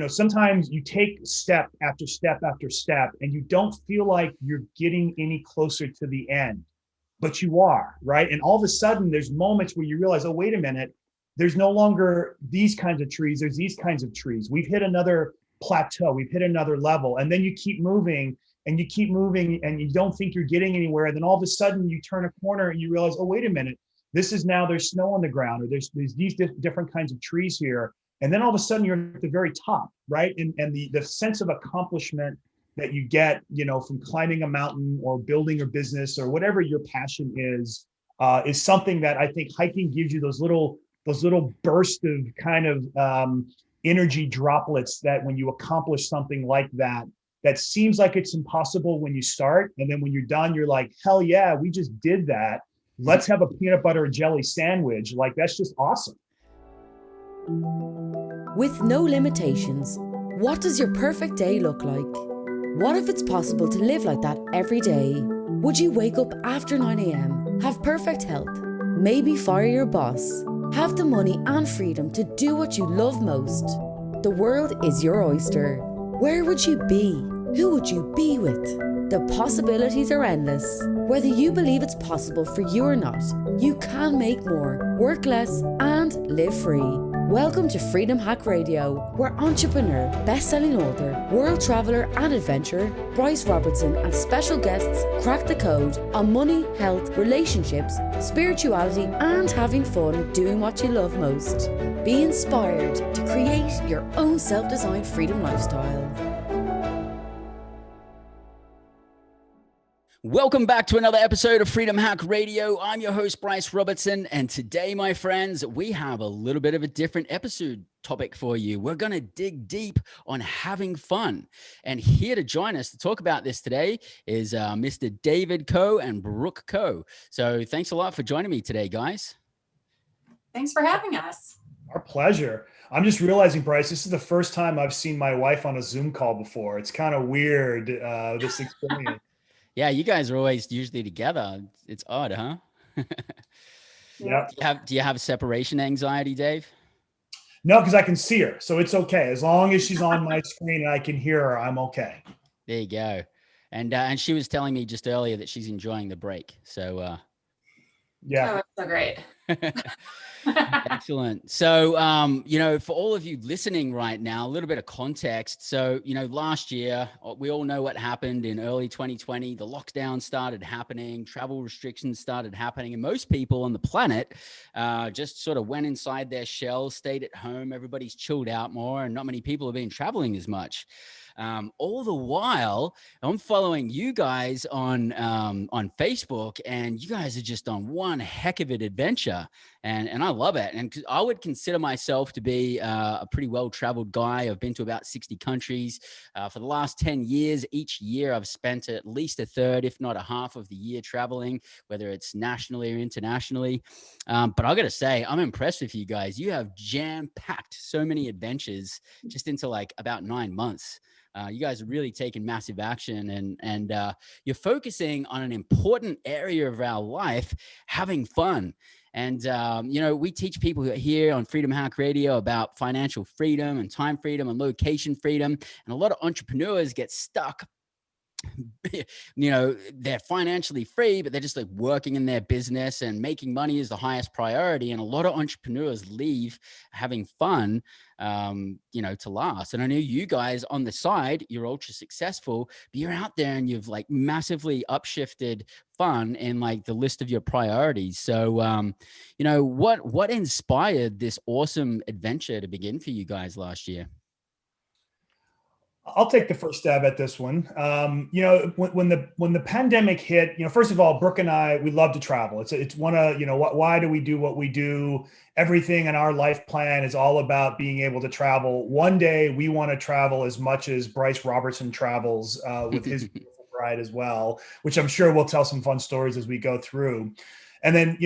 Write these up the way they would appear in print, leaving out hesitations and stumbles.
sometimes you take step after step after step and you don't feel like you're getting any closer to the end, but you are, right? And all of a sudden there's moments where you realize, oh, wait a minute, there's no longer these kinds of trees, there's these kinds of trees. We've hit another plateau, we've hit another level. And then you keep moving and you keep moving and you don't think you're getting anywhere. And then all of a sudden you turn a corner and you realize, oh, wait a minute, there's snow on the ground, or there's these different kinds of trees here. And then all of a sudden you're at the very top, right? And the sense of accomplishment that you get, from climbing a mountain or building a business or whatever your passion is something that I think hiking gives you those little bursts of kind of energy droplets that when you accomplish something like that, that seems like it's impossible when you start. And then when you're done, you're like, hell yeah, we just did that. Let's have a peanut butter and jelly sandwich. Like, that's just awesome. With no limitations, what does your perfect day look like? What if it's possible to live like that every day? Would you wake up after 9 a.m, have perfect health, maybe fire your boss, have the money and freedom to do what you love most? The world is your oyster. Where would you be? Who would you be with? The possibilities are endless. Whether you believe it's possible for you or not, you can make more, work less, and live free. Welcome to Freedom Hack Radio, where entrepreneur, best-selling author, world traveler and adventurer Bryce Robertson and special guests crack the code on money, health, relationships, spirituality, and having fun doing what you love most. Be inspired to create your own self-designed freedom lifestyle. Welcome back to another episode of Freedom Hack Radio. I'm your host, Bryce Robertson. And today, my friends, we have a little bit of a different episode topic for you. We're going to dig deep on having fun. And here to join us to talk about this today is Mr. David Coe and Brooke Coe. So thanks a lot for joining me today, guys. Thanks for having us. Our pleasure. I'm just realizing, Bryce, this is the first time I've seen my wife on a Zoom call before. It's kind of weird, this experience. Yeah, you guys are always usually together. It's odd, huh? Yeah. Do you have separation anxiety, Dave? No, because I can see her, so it's okay. As long as she's on my screen and I can hear her, I'm okay. There you go. And she was telling me just earlier that she's enjoying the break. So yeah, oh, that's so great. Excellent. So, for all of you listening right now, a little bit of context. So, last year, we all know what happened in early 2020. The lockdown started happening, travel restrictions started happening, and most people on the planet just sort of went inside their shells, stayed at home. Everybody's chilled out more, and not many people have been traveling as much. All the while, I'm following you guys on Facebook, and you guys are just on one heck of an adventure, and I love it. And I would consider myself to be a pretty well-traveled guy. I've been to about 60 countries for the last 10 years. Each year, I've spent at least a third, if not a half of the year traveling, whether it's nationally or internationally. But I got to say, I'm impressed with you guys. You have jam-packed so many adventures just into like about 9 months. You guys are really taking massive action, and you're focusing on an important area of our life, having fun. And, we teach people here on Freedom Hack Radio about financial freedom and time freedom and location freedom. And a lot of entrepreneurs get stuck. They're financially free, but they're just like working in their business, and making money is the highest priority. And a lot of entrepreneurs leave having fun, to last. And I know you guys on the side, you're ultra successful, but you're out there and you've like massively upshifted fun in like the list of your priorities. So, what inspired this awesome adventure to begin for you guys last year? I'll take the first stab at this one. When the pandemic hit, first of all, Brooke and I, we love to travel. It's one of, why do we do what we do? Everything in our life plan is all about being able to travel. One day we want to travel as much as Bryce Robertson travels with his beautiful bride as well, which I'm sure we'll tell some fun stories as we go through. And then,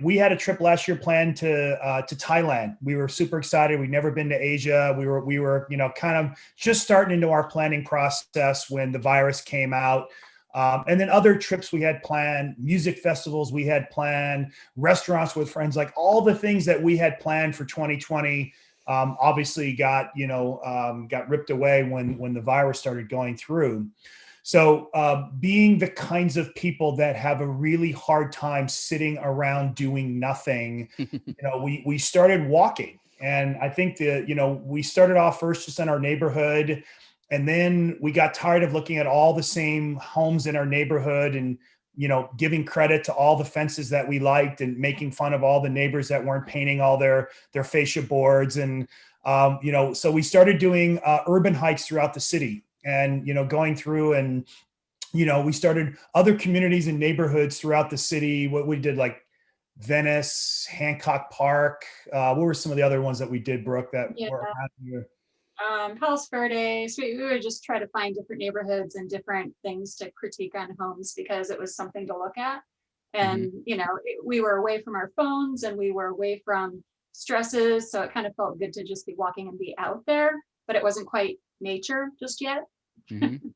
we had a trip last year planned to Thailand. We were super excited. We'd never been to Asia. We were, kind of just starting into our planning process when the virus came out. And then other trips we had planned, music festivals we had planned, restaurants with friends, like all the things that we had planned for 2020 obviously got ripped away when the virus started going through. So being the kinds of people that have a really hard time sitting around doing nothing, we started walking. And I think we started off first just in our neighborhood. And then we got tired of looking at all the same homes in our neighborhood and, giving credit to all the fences that we liked and making fun of all the neighbors that weren't painting all their fascia boards. And, so we started doing urban hikes throughout the city and, going through and, we started other communities and neighborhoods throughout the city. What we did, like Venice, Hancock Park. What were some of the other ones that we did, Brooke, that were around here? Palos Verdes. We would just try to find different neighborhoods and different things to critique on homes because it was something to look at. And, we were away from our phones and we were away from stresses. So it kind of felt good to just be walking and be out there, but it wasn't quite nature just yet. Mm-hmm.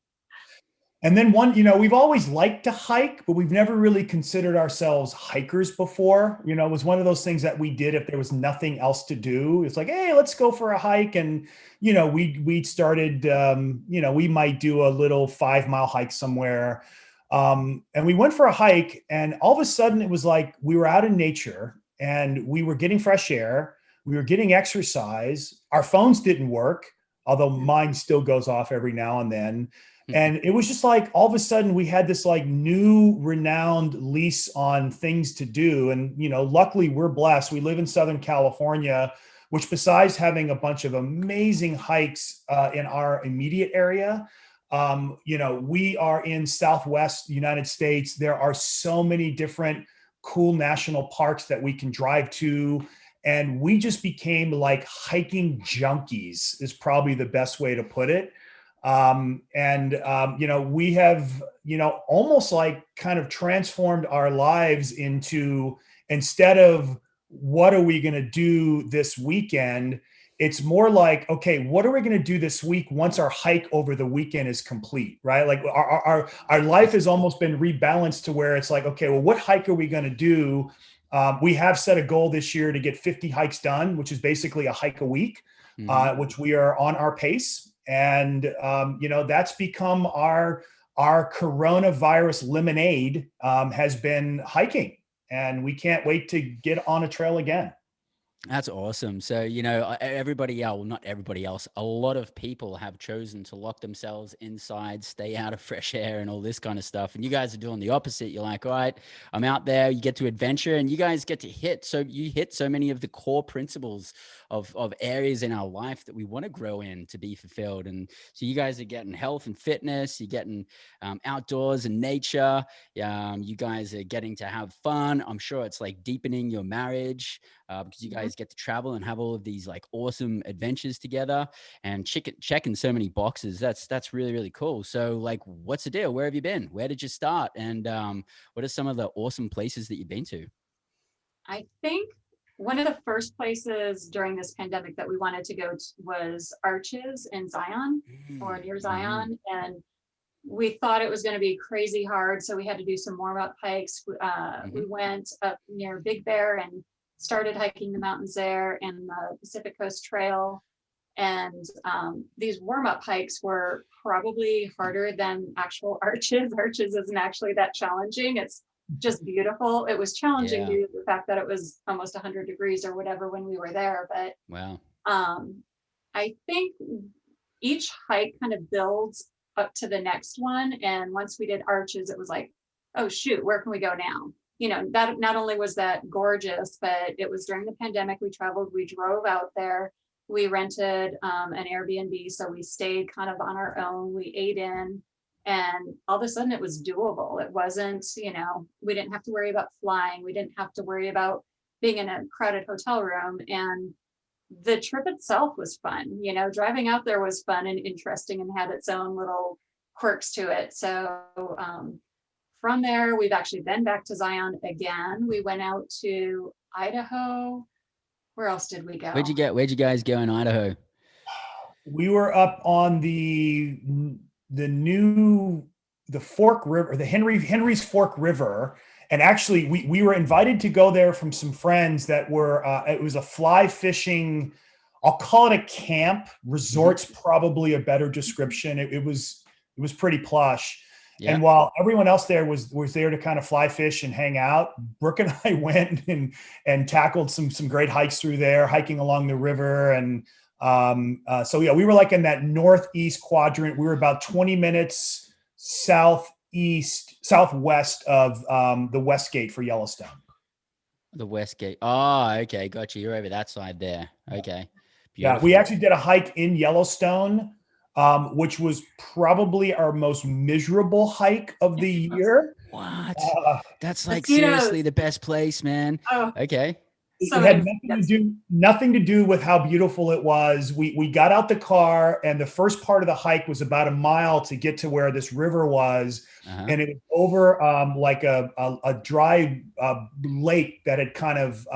And then we've always liked to hike, but we've never really considered ourselves hikers before. It was one of those things that we did if there was nothing else to do. It's like, hey, let's go for a hike. And, we started, we might do a little 5-mile hike somewhere. And we went for a hike and all of a sudden it was like we were out in nature and we were getting fresh air. We were getting exercise. Our phones didn't work, although mine still goes off every now and then. And it was just like, all of a sudden we had this like new renowned lease on things to do. And, luckily we're blessed. We live in Southern California, which besides having a bunch of amazing hikes in our immediate area, we are in Southwest United States. There are so many different cool national parks that we can drive to. And we just became like hiking junkies is probably the best way to put it. We have, almost like kind of transformed our lives into, instead of what are we going to do this weekend? It's more like, okay, what are we going to do this week once our hike over the weekend is complete, right? Like our life has almost been rebalanced to where it's like, okay, well, what hike are we going to do? We have set a goal this year to get 50 hikes done, which is basically a hike a week, which we are on our pace. And, that's become our coronavirus lemonade has been hiking, and we can't wait to get on a trail again. That's awesome. So, everybody else, well, not everybody else, a lot of people have chosen to lock themselves inside, stay out of fresh air and all this kind of stuff. And you guys are doing the opposite. You're like, all right, I'm out there, you get to adventure and you guys get to hit so many of the core principles of areas in our life that we want to grow in to be fulfilled. And so you guys are getting health and fitness, you're getting outdoors and nature. You guys are getting to have fun. I'm sure it's like deepening your marriage. Because you guys get to travel and have all of these like awesome adventures together and checking so many boxes. That's really, really cool. So like, what's the deal? Where have you been? Where did you start? And what are some of the awesome places that you've been to? I think one of the first places during this pandemic that we wanted to go to was Arches in Zion or near Zion. And we thought it was going to be crazy hard. So we had to do some warm-up hikes. We went up near Big Bear and started hiking the mountains there and the Pacific Coast Trail. And these warm-up hikes were probably harder than actual Arches. Arches isn't actually that challenging. It's just beautiful. It was challenging due to the fact that it was almost 100 degrees or whatever when we were there. But wow. I think each hike kind of builds up to the next one. And once we did Arches, it was like, oh shoot, where can we go now? That not only was that gorgeous, but it was during the pandemic. We traveled, we drove out there, we rented an Airbnb. So we stayed kind of on our own, we ate in, and all of a sudden it was doable. It wasn't, we didn't have to worry about flying. We didn't have to worry about being in a crowded hotel room. And the trip itself was fun. Driving out there was fun and interesting and had its own little quirks to it. So, from there, we've actually been back to Zion again. We went out to Idaho. Where else did we go? Where'd you guys go in Idaho? We were up on the Fork River, the Henry's Fork River. And actually we were invited to go there from some friends that were, it was a fly fishing I'll call it a camp. Resort's probably a better description. It was pretty plush. Yeah. And while everyone else there was there to kind of fly fish and hang out, Brooke and I went and tackled some great hikes through there, hiking along the river. And so yeah, we were like in that northeast quadrant. We were about 20 minutes southwest of the West Gate for Yellowstone. The West Gate. Oh, okay, gotcha. You're over that side there. Okay. Yeah, Beautiful. we actually did a hike in Yellowstone, which was probably our most miserable hike of the year. What? That's like mosquitoes. seriously the best place, man. Oh, Okay. so It had many- nothing to do with how beautiful it was. We got out the car, and the first part of the hike was about a mile to get to where this river was, and it was over like a dry lake that had kind of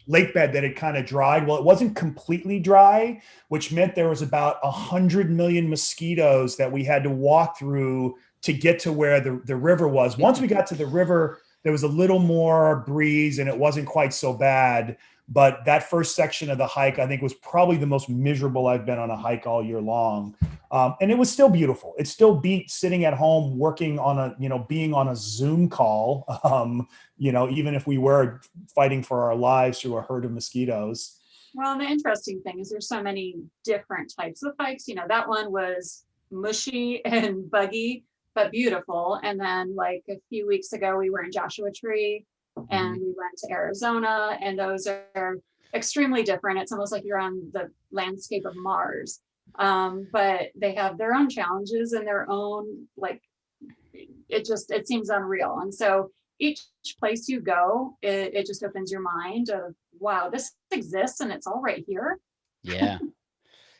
lake bed that had kind of dried. Well, it wasn't completely dry, which meant there was about 100 million mosquitoes that we had to walk through to get to where the river was. Once we got to the river, there was a little more breeze and it wasn't quite so bad. But that first section of the hike, I think, was probably the most miserable I've been on a hike all year long. And it was still beautiful. It still beat sitting at home working on being on a Zoom call, even if we were fighting for our lives through a herd of mosquitoes. Well, the interesting thing is there's so many different types of hikes. That one was mushy and buggy, but beautiful. And then like a few weeks ago, we were in Joshua Tree and we went to Arizona, and those are extremely different. It's almost like you're on the landscape of Mars. But they have their own challenges and their own, like, it seems unreal. And so each place you go, it just opens your mind of, wow, this exists and it's all right here. Yeah.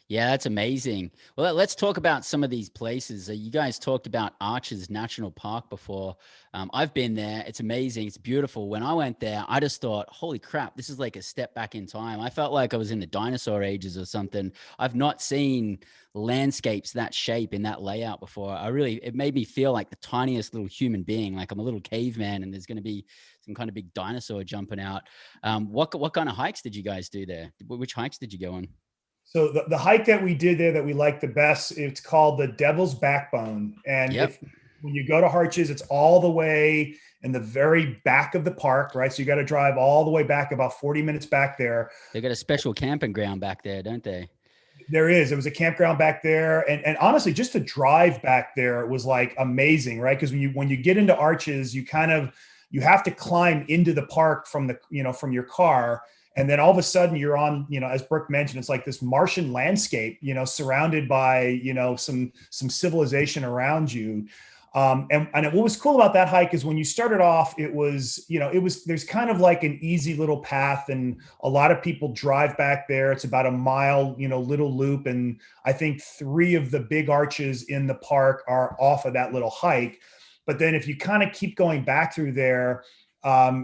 Yeah, that's amazing. Well, let's talk about some of these places. You guys talked about Arches National Park before. I've been there. It's amazing. It's beautiful. When I went there, I just thought, holy crap, this is like a step back in time. I felt like I was in the dinosaur ages or something. I've not seen landscapes that shape in that layout before. It made me feel like the tiniest little human being, like I'm a little caveman and there's going to be some kind of big dinosaur jumping out. What kind of hikes did you guys do there? Which hikes did you go on? So the hike that we did there that we liked the best, it's called the Devil's Backbone. And when you go to Arches, it's all the way in the very back of the park, right? So you got to drive all the way back, about 40 minutes back there. They got a special camping ground back there, don't they? There is. It was a campground back there. And honestly, just to drive back there was like amazing, right? Because when you get into Arches, you have to climb into the park from from your car. And then all of a sudden you're on, as Brooke mentioned, it's like this Martian landscape, surrounded by, some civilization around you. And what was cool about that hike is when you started off, there's kind of like an easy little path, and a lot of people drive back there. It's about a mile, little loop. And I think 3 of the big arches in the park are off of that little hike. But then if you kind of keep going back through there,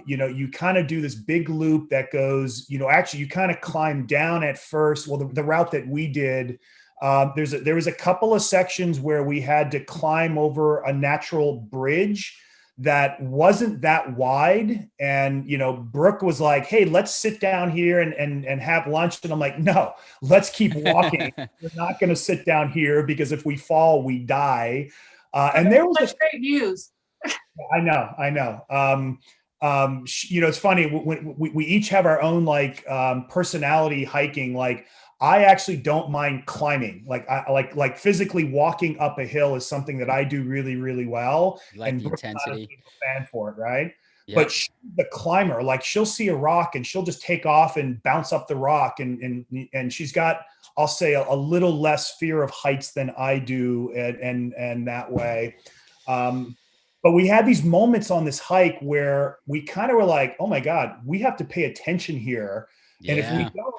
you kind of do this big loop that goes, actually you kind of climb down at first. Well, the route that we did, there was a couple of sections where we had to climb over a natural bridge that wasn't that wide. And, Brooke was like, hey, let's sit down here and have lunch. And I'm like, no, let's keep walking. We're not going to sit down here because if we fall, we die. And there was such great views. I know. It's funny when we each have our own personality hiking. Like I actually don't mind climbing. Like I like physically walking up a hill is something that I do really, really well. Like and the intensity. A fan for it, right? Yep. But she's the climber, like she'll see a rock and she'll just take off and bounce up the rock, and she's got, I'll say, a little less fear of heights than I do, and that way. But we had these moments on this hike where we kind of were like, oh my God, we have to pay attention here. Yeah. And if we don't,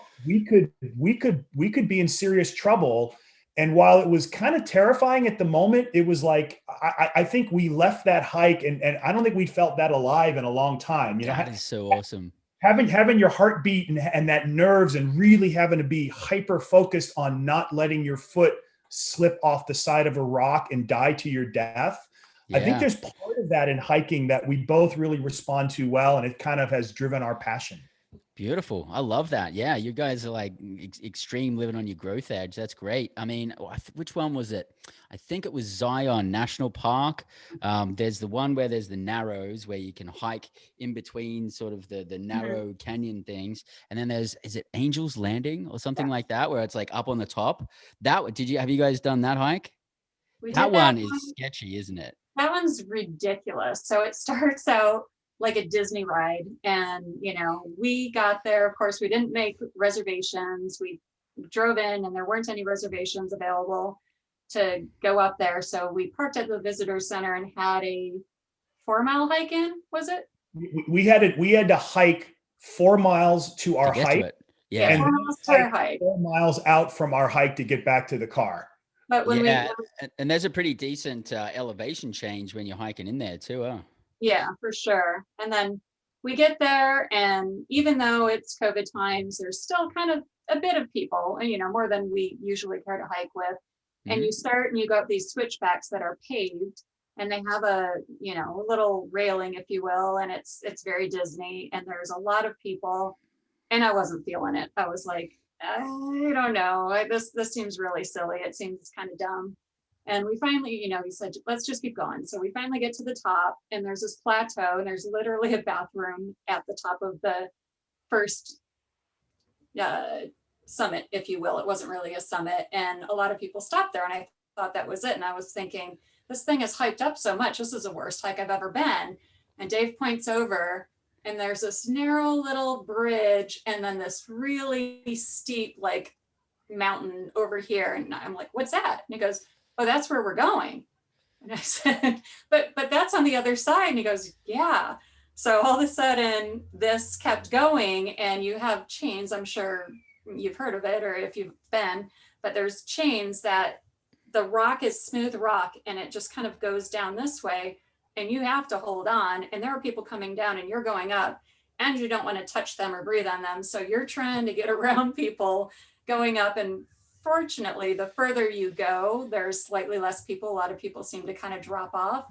we could be in serious trouble. And while it was kind of terrifying at the moment, it was like, I think we left that hike and I don't think we felt that alive in a long time. That is so awesome. Having your heartbeat and that nerves and really having to be hyper focused on not letting your foot slip off the side of a rock and die to your death. Yeah. I think there's part of that in hiking that we both really respond to well, and it kind of has driven our passion. Beautiful. I love that. Yeah, you guys are like extreme living on your growth edge. That's great. I mean, which one was it? I think it was Zion National Park. There's the one where there's the narrows where you can hike in between sort of the narrow canyon things. And then is it Angel's Landing or something like that, where it's like up on the top? Have you guys done that hike? We That did that one is sketchy, isn't it? That one's ridiculous. So it starts out like a Disney ride. And, we got there, of course, we didn't make reservations. We drove in and there weren't any reservations available to go up there. So we parked at the visitor center and had a 4-mile hike in, was it? We had to hike 4 miles to our get hike. to it. Yeah. And 4 miles to our hike. 4 miles out from our hike to get back to the car. But when and there's a pretty decent elevation change when you're hiking in there too. Yeah, for sure. And then we get there, and even though it's COVID times, there's still kind of a bit of people, more than we usually care to hike with. And you start and you go up these switchbacks that are paved, and they have a little railing, if you will, and it's very Disney, and there's a lot of people, and I wasn't feeling it. I was like, I don't know, this seems really silly. It seems kind of dumb. And we finally, he said, let's just keep going. So we finally get to the top, and there's this plateau, and there's literally a bathroom at the top of the first summit, if you will. It wasn't really a summit, and a lot of people stopped there, and I thought that was it. And I was thinking, this thing is hyped up so much. This is the worst hike I've ever been. And Dave points over, and there's this narrow little bridge, and then this really steep like mountain over here. And I'm like, what's that? And he goes, oh, that's where we're going. And I said, but that's on the other side. And he goes, yeah. So all of a sudden this kept going, and you have chains. I'm sure you've heard of it, or if you've been, but there's chains that the rock is smooth rock, and it just kind of goes down this way, and you have to hold on. And there are people coming down, and you're going up, and you don't want to touch them or breathe on them. So you're trying to get around people going up, and fortunately, the further you go, there's slightly less people. A lot of people seem to kind of drop off,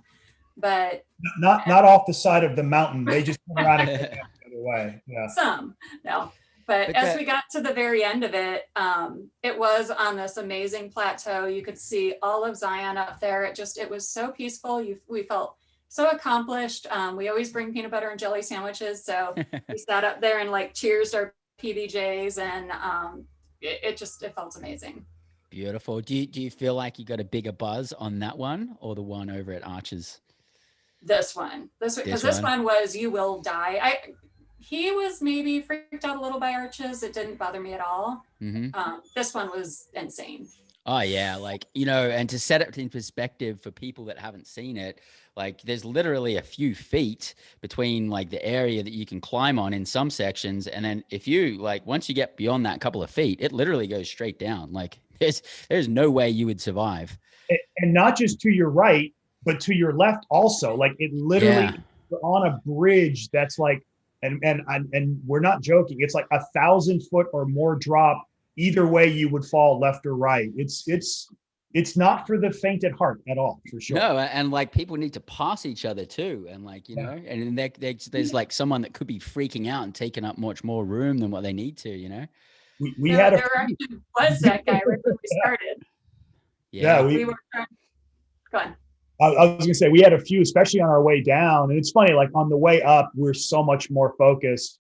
but not off the side of the mountain. They just come around and go the other way. Yeah. Some, no. But as we got to the very end of it, it was on this amazing plateau. You could see all of Zion up there. It was so peaceful. We felt so accomplished. We always bring peanut butter and jelly sandwiches. So we sat up there and like cheersed our PBJs, and it felt amazing. Beautiful. Do you feel like you got a bigger buzz on that one or the one over at Arches? This one, because this one was you will die. He was maybe freaked out a little by Arches. It didn't bother me at all. This one was insane. Oh yeah, and to set it in perspective for people that haven't seen it, like there's literally a few feet between like the area that you can climb on in some sections, and then if you once you get beyond that couple of feet, it literally goes straight down. Like there's no way you would survive. And not just to your right, but to your left also. Like it literally you're on a bridge that's like, and we're not joking. It's like 1,000 foot or more drop. Either way you would fall, left or right. It's not for the faint at heart at all, for sure. No, and like people need to pass each other too, and and there's like someone that could be freaking out and taking up much more room than what they need to. We had was that guy right when we started. Yeah, we were. Go on. I was gonna say we had a few, especially on our way down, and it's funny. Like on the way up, we're so much more focused.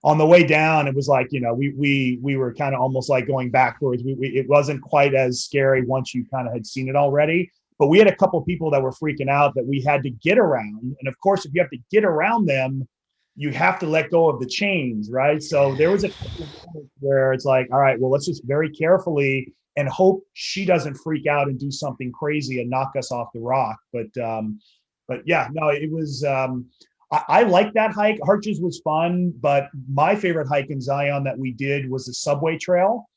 On the way down, it was like, we were kind of almost like going backwards. It wasn't quite as scary once you kind of had seen it already. But we had a couple of people that were freaking out that we had to get around. And of course, if you have to get around them, you have to let go of the chains, right? So there was a couple of moments where it's like, all right, well, let's just very carefully and hope she doesn't freak out and do something crazy and knock us off the rock. But yeah, no, it was. I like that hike. Arches was fun, but my favorite hike in Zion that we did was the subway trail,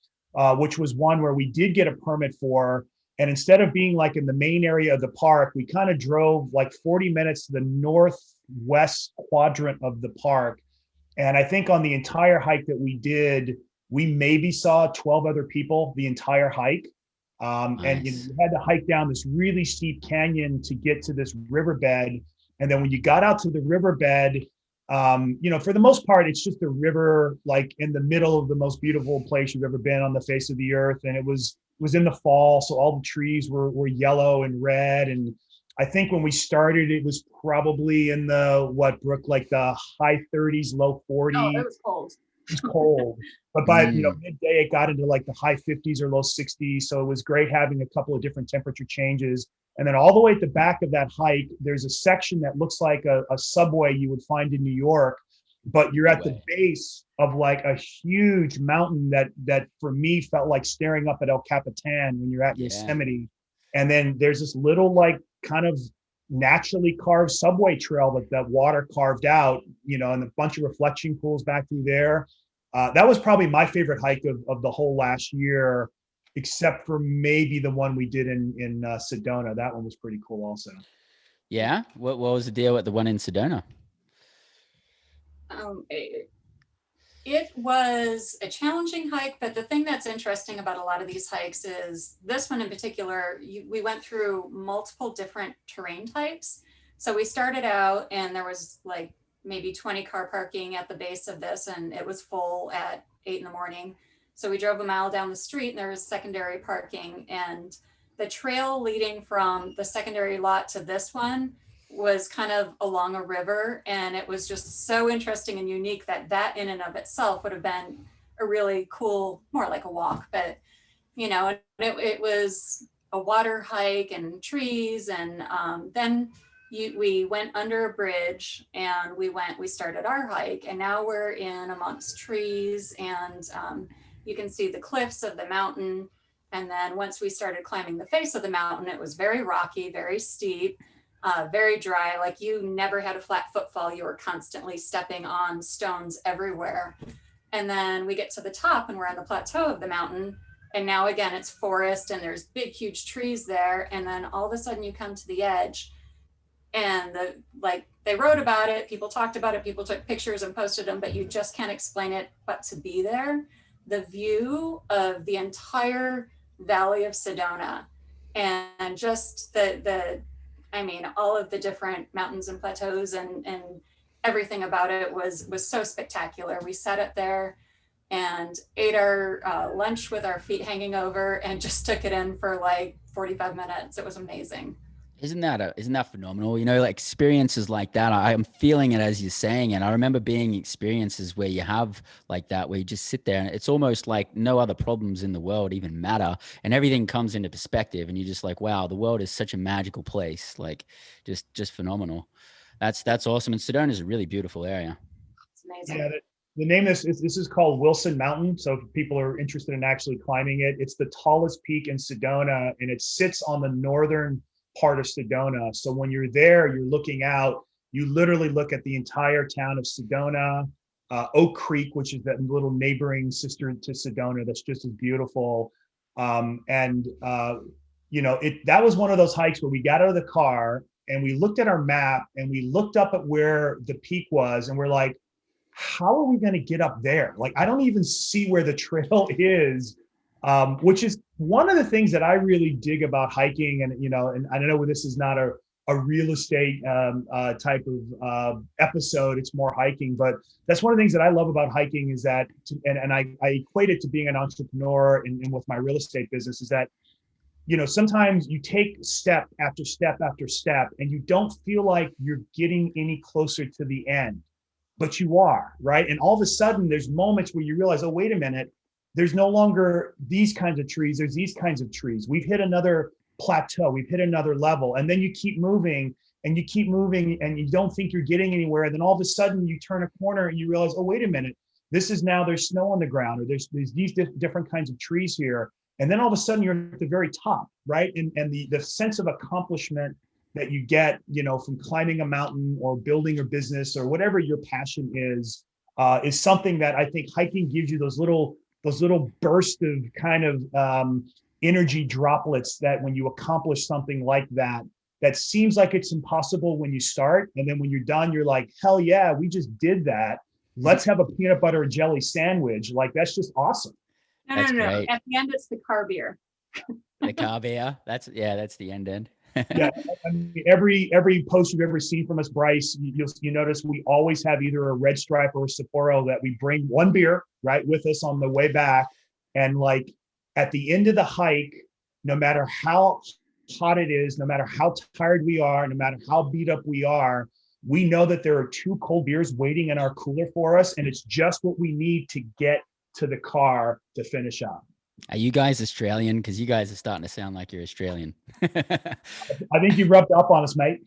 which was one where we did get a permit for. And instead of being like in the main area of the park, we kind of drove like 40 minutes to the northwest quadrant of the park. And I think on the entire hike that we did, we maybe saw 12 other people the entire hike. Nice. And you had to hike down this really steep canyon to get to this riverbed. And then when you got out to the riverbed, For the most part, it's just a river, like in the middle of the most beautiful place you've ever been on the face of the earth. And it was in the fall, so all the trees were yellow and red. And I think when we started, it was probably in the Brooke, like the high 30s, low 40s. Oh, it was cold. It was cold, but by Mm. midday it got into like the high 50s or low 60s. So it was great having a couple of different temperature changes. And then all the way at the back of that hike, there's a section that looks like a subway you would find in New York, but you're at the base of like a huge mountain that for me felt like staring up at El Capitan when you're at Yosemite. And then there's this little like kind of naturally carved subway trail that water carved out, and a bunch of reflection pools back through there. That was probably my favorite hike of the whole last year, except for maybe the one we did in Sedona. That one was pretty cool also. Yeah. What was the deal with the one in Sedona? It was a challenging hike, but the thing that's interesting about a lot of these hikes is this one in particular, we went through multiple different terrain types. So we started out and there was like maybe 20 car parking at the base of this, and it was full at 8 a.m. So we drove a mile down the street and there was secondary parking, and the trail leading from the secondary lot to this one was kind of along a river, and it was just so interesting and unique that in and of itself would have been a really cool, more like a walk, but it was a water hike and trees, and then we went under a bridge and we started our hike, and now we're in amongst trees, and you can see the cliffs of the mountain. And then once we started climbing the face of the mountain, it was very rocky, very steep, very dry. Like you never had a flat footfall. You were constantly stepping on stones everywhere. And then we get to the top and we're on the plateau of the mountain. And now again, it's forest and there's big, huge trees there. And then all of a sudden you come to the edge, and they wrote about it. People talked about it. People took pictures and posted them, but you just can't explain it but to be there. The view of the entire valley of Sedona, and just all of the different mountains and plateaus and everything about it was so spectacular. We sat up there and ate our lunch with our feet hanging over and just took it in for like 45 minutes. It was amazing. Isn't that phenomenal? Like experiences like that, I'm feeling it as you're saying it. I remember being experiences where you have like that, where you just sit there and it's almost like no other problems in the world even matter, and everything comes into perspective, and you're just like, wow, the world is such a magical place, like just phenomenal. That's awesome. And Sedona is a really beautiful area. It's amazing. Yeah, the name this is called Wilson Mountain. So if people are interested in actually climbing it, it's the tallest peak in Sedona, and it sits on the northern part of Sedona. So when you're there, you're looking out, you literally look at the entire town of Sedona, Oak Creek, which is that little neighboring sister to Sedona that's just as beautiful. That was one of those hikes where we got out of the car and we looked at our map and we looked up at where the peak was, and we're like, how are we going to get up there? Like, I don't even see where the trail is. Which is one of the things that I really dig about hiking. And I know this is not a real estate type of episode, it's more hiking, but that's one of the things that I love about hiking is that, and I equate it to being an entrepreneur and with my real estate business, is that, sometimes you take step after step after step and you don't feel like you're getting any closer to the end, but you are, right? And all of a sudden there's moments where you realize, oh, wait a minute, there's no longer these kinds of trees, there's these kinds of trees. We've hit another plateau, we've hit another level, and then you keep moving and you keep moving and you don't think you're getting anywhere. And then all of a sudden you turn a corner and you realize, oh, wait a minute, there's snow on the ground, or there's these different kinds of trees here. And then all of a sudden you're at the very top, right? And the sense of accomplishment that you get, from climbing a mountain or building a business or whatever your passion is something that I think hiking gives you those little bursts of kind of energy droplets that when you accomplish something like that seems like it's impossible when you start. And then when you're done, you're like, hell yeah, we just did that. Let's have a peanut butter and jelly sandwich. Like, that's just awesome. No. At the end, it's the car beer. The car beer. That's the end. Yeah, I mean, every post you've ever seen from us, Bryce, you notice we always have either a Red Stripe or a Sapporo that we bring one beer right with us on the way back, and like at the end of the hike, no matter how hot it is, no matter how tired we are, no matter how beat up we are, we know that there are two cold beers waiting in our cooler for us, and it's just what we need to get to the car to finish up. Are you guys Australian? Because you guys are starting to sound like you're Australian. I think you rubbed up on us, mate.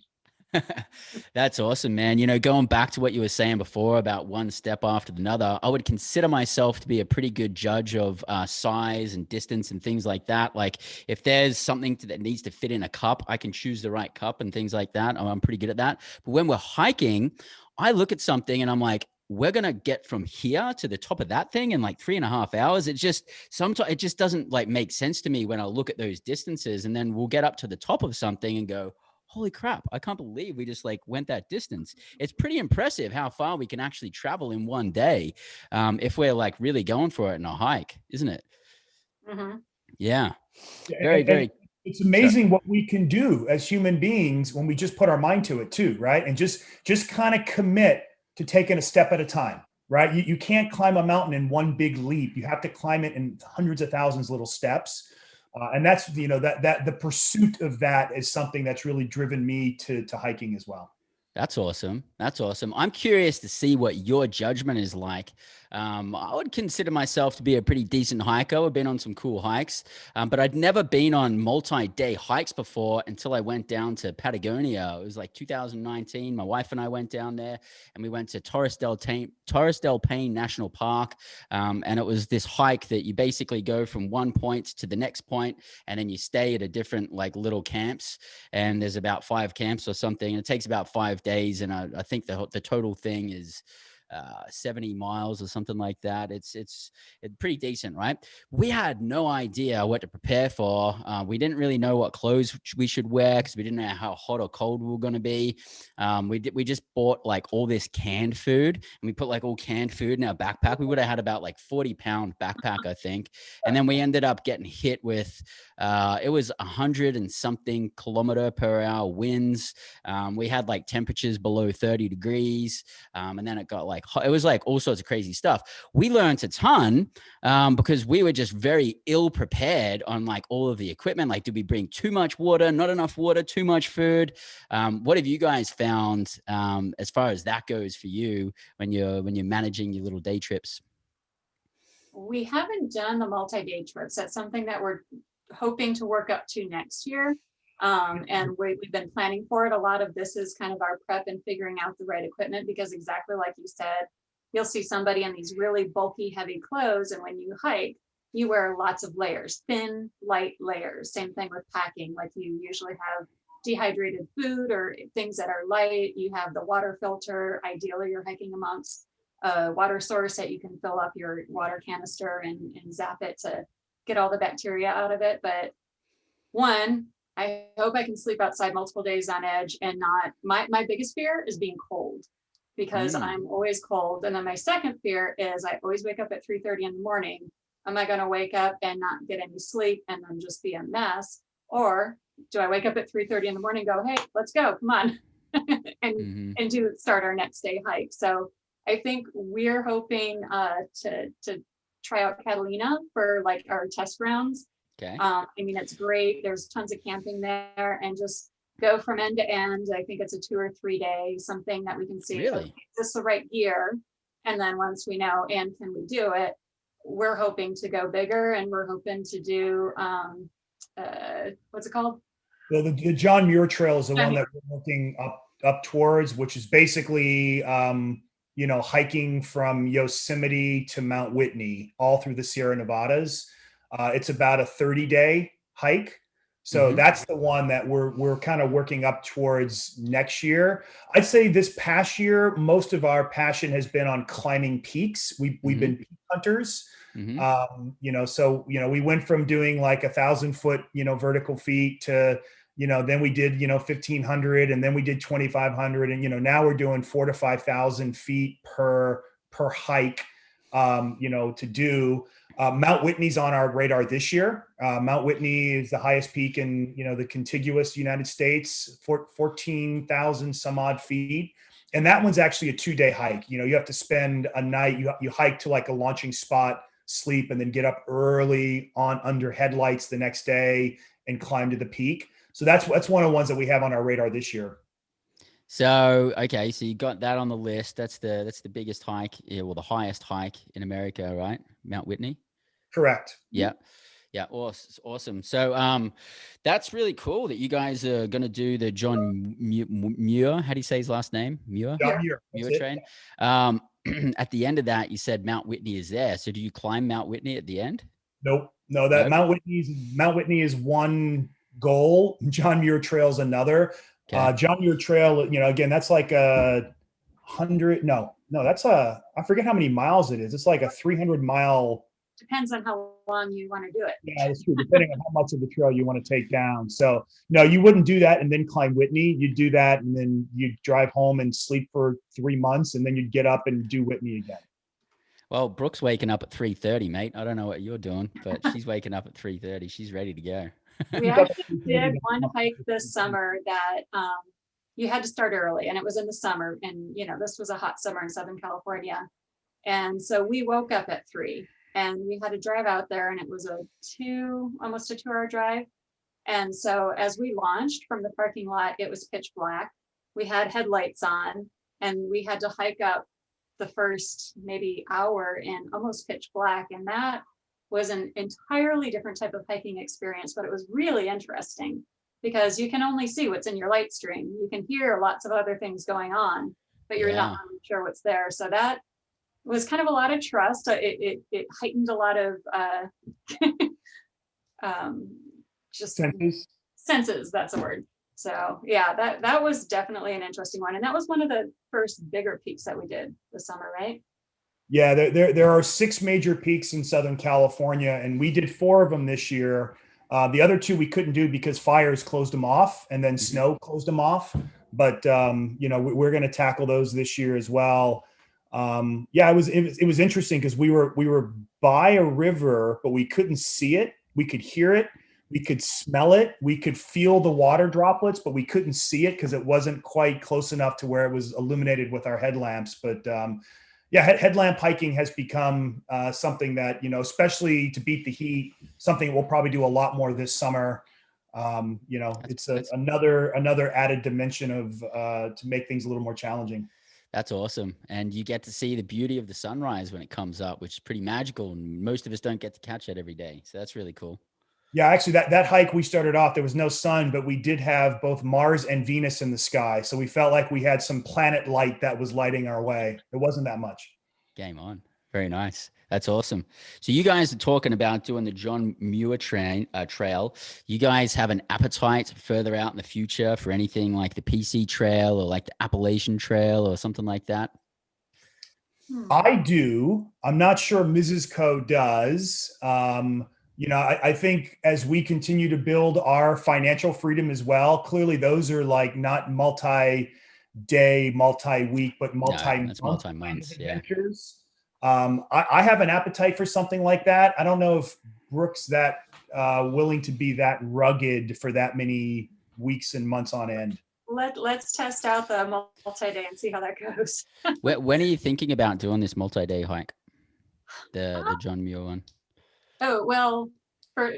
That's awesome, man. You know, going back to what you were saying before about one step after another, I would consider myself to be a pretty good judge of size and distance and things like that. Like if there's something that needs to fit in a cup, I can choose the right cup and things like that. I'm pretty good at that. But when we're hiking, I look at something and I'm like, we're going to get from here to the top of that thing in like 3.5 hours. It just, sometimes it just doesn't like make sense to me when I look at those distances, and then we'll get up to the top of something and go, holy crap, I can't believe we just like went that distance. It's pretty impressive how far we can actually travel in one day, if we're like really going for it in a hike, isn't it? Mm-hmm. Yeah. And Very. it's amazing what we can do as human beings when we just put our mind to it too, right? And just kind of commit to taking a step at a time, right? You can't climb a mountain in one big leap. You have to climb it in hundreds of thousands of little steps. And that's, that the pursuit of that is something that's really driven me to hiking as well. That's awesome. That's awesome. I'm curious to see what your judgment is like. I would consider myself to be a pretty decent hiker. I've been on some cool hikes, but I'd never been on multi-day hikes before until I went down to Patagonia. It was like 2019. My wife and I went down there, and we went to Torres del Paine National Park. And it was this hike that you basically go from one point to the next point, and then you stay at a different like little camps. And there's about 5 camps or something. And it takes about 5 days. And I think the total thing is 70 miles or something like that. It's pretty decent, right? We had no idea what to prepare for. We didn't really know what clothes we should wear because we didn't know how hot or cold we were going to be. We just bought like all this canned food, and we put like all canned food in our backpack. We would have had about like 40-pound backpack, I think. And then we ended up getting hit with, it was 100 and something kilometer per hour winds. We had like temperatures below 30 degrees. And then it got like, it was like all sorts of crazy stuff. We learned a ton because we were just very ill prepared on like all of the equipment. Like, did we bring too much water, not enough water, too much food? What have you guys found as far as that goes for you when you're managing your little day trips? We haven't done the multi-day trips. That's something that we're hoping to work up to next year. And we've been planning for it. A lot of this is kind of our prep and figuring out the right equipment, because exactly like you said, you'll see somebody in these really bulky, heavy clothes. And when you hike, you wear lots of layers, thin, light layers. Same thing with packing. Like you usually have dehydrated food or things that are light. You have the water filter. Ideally, you're hiking amongst a water source that you can fill up your water canister and zap it to get all the bacteria out of it. But one, I hope I can sleep outside multiple days on edge and not, my biggest fear is being cold, because I'm always cold. And then my second fear is I always wake up at 3:30 in the morning. Am I going to wake up and not get any sleep and then just be a mess? Or do I wake up at 3:30 in the morning and go, hey, let's go, come on, and start our next day hike. So I think we're hoping to try out Catalina for like our test rounds. Okay. I mean, it's great. There's tons of camping there, and just go from end to end. I think it's a 2 or 3 day, something that we can see. Really? Is this the right gear? And then once we know, and can we do it, we're hoping to go bigger, and we're hoping to do, what's it called? Well, the John Muir Trail is the one that we're looking up towards, which is basically, hiking from Yosemite to Mount Whitney, all through the Sierra Nevadas. It's about a 30-day hike. So that's the one that we're kind of working up towards next year. I'd say this past year, most of our passion has been on climbing peaks. We've been peak hunters. So we went from doing like 1,000-foot, vertical feet to, then we did, 1,500, and then we did 2,500. And, now we're doing 4,000 to 5,000 feet per hike. to do. Mount Whitney's on our radar this year. Mount Whitney is the highest peak in, the contiguous United States, 14,000 some odd feet. And that one's actually a 2-day hike. You have to spend a night, you hike to like a launching spot, sleep, and then get up early on under headlights the next day and climb to the peak. So that's one of the ones that we have on our radar this year. So, okay. So you got that on the list. That's the biggest hike, the highest hike in America, right? Mount Whitney. Correct. Yeah. Yeah. Awesome. So, that's really cool that you guys are going to do the John Muir. How do you say his last name? Muir? John Muir. Muir train. At the end of that, you said Mount Whitney is there. So do you climb Mount Whitney at the end? Nope. No, that Mount Whitney is one goal. John Muir Trail's another. Okay. John Muir Trail, again, that's like a 100. No, that's I forget how many miles it is. It's like a 300-mile. Depends on how long you want to do it. Yeah, that's true. Depending on how much of the trail you want to take down. So no, you wouldn't do that and then climb Whitney. You'd do that and then you'd drive home and sleep for 3 months, and then you'd get up and do Whitney again. Well, Brooke's waking up at 3:30, mate. I don't know what you're doing, but she's waking up at 3:30. She's ready to go. We actually did one hike this summer that you had to start early, and it was in the summer, and this was a hot summer in Southern California. And so we woke up at 3 and we had to drive out there, and it was almost a 2-hour drive. And so as we launched from the parking lot, it was pitch black. We had headlights on, and we had to hike up the first maybe hour in almost pitch black. And that was an entirely different type of hiking experience, but it was really interesting because you can only see what's in your light stream. You can hear lots of other things going on, but you're not really sure what's there. So that was kind of a lot of trust. It heightened a lot of just senses. That's the word. So yeah, that was definitely an interesting one. And that was one of the first bigger peaks that we did this summer, right? Yeah, there are 6 major peaks in Southern California, and we did 4 of them this year. The other 2 we couldn't do because fires closed them off, and then snow closed them off. But we're going to tackle those this year as well. It was interesting because we were by a river, but we couldn't see it. We could hear it. We could smell it. We could feel the water droplets, but we couldn't see it because it wasn't quite close enough to where it was illuminated with our headlamps. But headlamp hiking has become something that, especially to beat the heat, something we'll probably do a lot more this summer. It's another added dimension of to make things a little more challenging. That's awesome. And you get to see the beauty of the sunrise when it comes up, which is pretty magical. And most of us don't get to catch it every day. So that's really cool. Yeah, actually that hike we started off, there was no sun, but we did have both Mars and Venus in the sky. So we felt like we had some planet light that was lighting our way. It wasn't that much. Game on. Very nice. That's awesome. So you guys are talking about doing the John Muir trail. You guys have an appetite further out in the future for anything like the PC trail or like the Appalachian Trail or something like that? I do. I'm not sure Mrs. Coe does. I think as we continue to build our financial freedom as well, clearly those are like not multi-day, multi-week, but multi-months. Yeah. I have an appetite for something like that. I don't know if Brooke's that willing to be that rugged for that many weeks and months on end. Let's test out the multi-day and see how that goes. When are you thinking about doing this multi-day hike? The John Muir one? Oh, well,